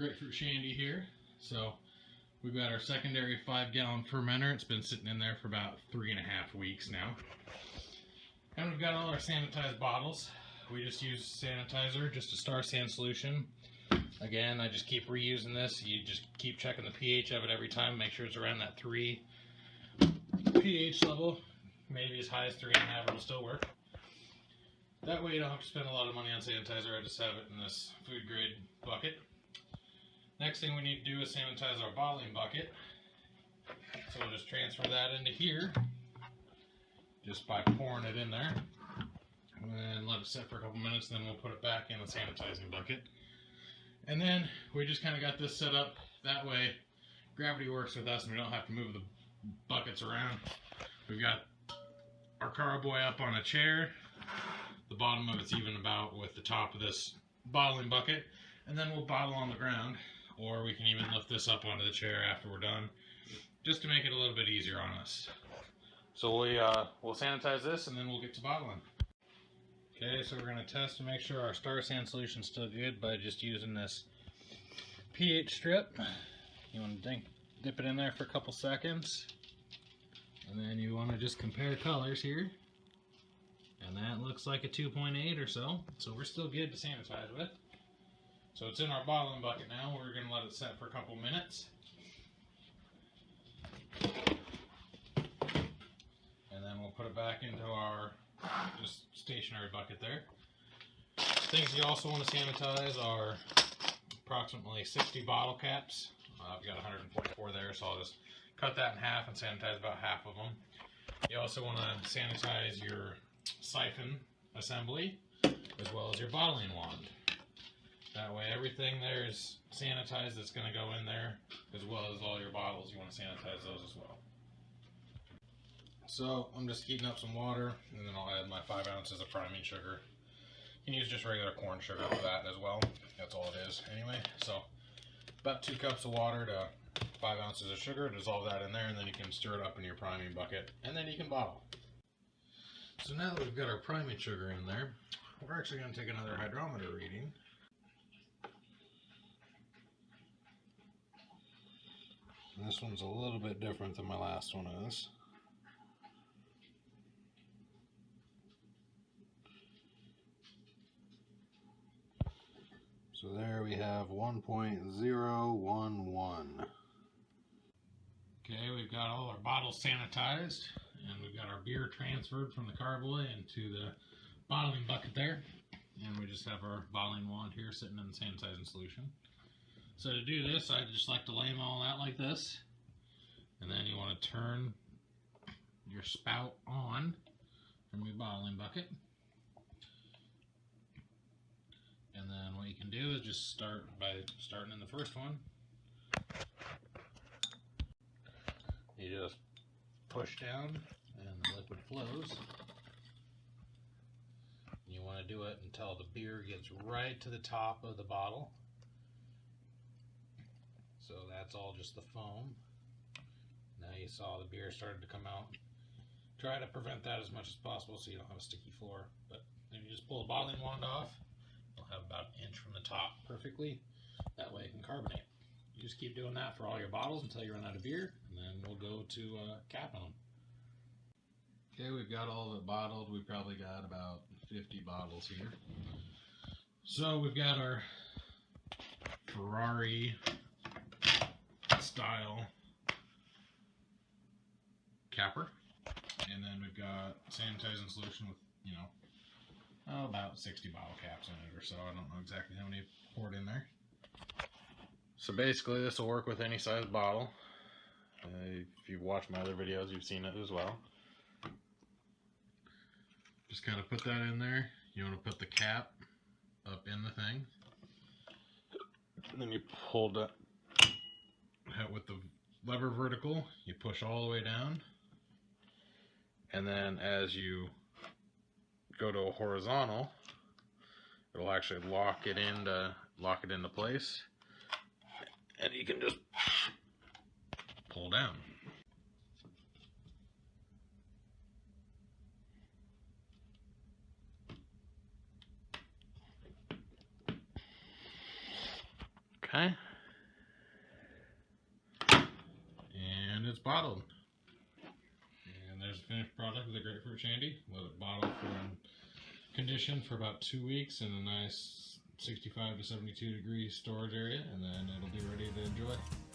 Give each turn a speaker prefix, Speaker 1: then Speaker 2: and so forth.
Speaker 1: Grapefruit Shandy here. So we've got our secondary 5-gallon fermenter. It's been sitting in there for about 3.5 weeks now. And we've got all our sanitized bottles. We just use sanitizer, just a Star San solution. Again, I just keep reusing this. You just keep checking the pH of it every time. Make sure it's around that 3 pH level. Maybe as high as 3.5 will still work. That way you don't have to spend a lot of money on sanitizer. I just have it in this food grade bucket. Next thing we need to do is sanitize our bottling bucket. So we'll just transfer that into here just by pouring it in there. And let it sit for a couple minutes, then we'll put it back in the sanitizing bucket. And then we just kind of got this set up that way gravity works with us and we don't have to move the buckets around. We've got our carboy up on a chair. The bottom of it's even about with the top of this bottling bucket. And then we'll bottle on the ground, or we can even lift this up onto the chair after we're done, just to make it a little bit easier on us. So we'll sanitize this and then we'll get to bottling. Okay, so we're going to test to make sure our Star San solution is still good by just using this pH strip. You want to dip it in there for a couple seconds. And then you want to just compare colors here. And that looks like a 2.8 or so. So we're still good to sanitize with. So it's in our bottling bucket now. We're going to let it set for a couple minutes. And then we'll put it back into our just stationary bucket there. Things you also want to sanitize are approximately 60 bottle caps. I've got 144 there, so I'll just cut that in half and sanitize about half of them. You also want to sanitize your siphon assembly as well as your bottling wand. That way everything there is sanitized that's going to go in there, as well as all your bottles. You want to sanitize those as well. So I'm just heating up some water, and then I'll add my 5 ounces of priming sugar. You can use just regular corn sugar for that as well. That's all it is anyway. So about 2 cups of water to 5 ounces of sugar. Dissolve that in there, and then you can stir it up in your priming bucket, and then you can bottle. So now that we've got our priming sugar in there, we're actually going to take another hydrometer reading. And this one's a little bit different than my last one is. So there we have 1.011. Okay, we've got all our bottles sanitized, and we've got our beer transferred from the carboy into the bottling bucket there. And we just have our bottling wand here sitting in the sanitizing solution. So to do this, I just like to lay them all out like this. And then you want to turn your spout on from your bottling bucket. And then what you can do is just start by starting in the first one. You just push down and the liquid flows. You want to do it until the beer gets right to the top of the bottle. So that's all just the foam. Now you saw the beer started to come out. Try to prevent that as much as possible so you don't have a sticky floor. But then you just pull the bottling wand off. You'll have about an inch from the top perfectly. That way it can carbonate. You just keep doing that for all your bottles until you run out of beer, and then we'll go to capping them. Okay, we've got all of it bottled. We've probably got about 50 bottles here. So we've got our Ferrari style capper, and then we've got sanitizing solution with, about 60 bottle caps in it or so. I don't know exactly how many poured in there. So basically this will work with any size bottle. If you've watched my other videos, you've seen it as well. Just kind of put that in there. You want to put the cap up in the thing, and then you pull that with the lever vertical. You push all the way down, and then as you go to a horizontal, it'll actually lock it into place, and you can just pull down. Okay. then it's bottled. And there's the finished product of the Grapefruit Shandy. Let it bottle for conditioned for about 2 weeks in a nice 65 to 72 degree storage area, and then it'll be ready to enjoy.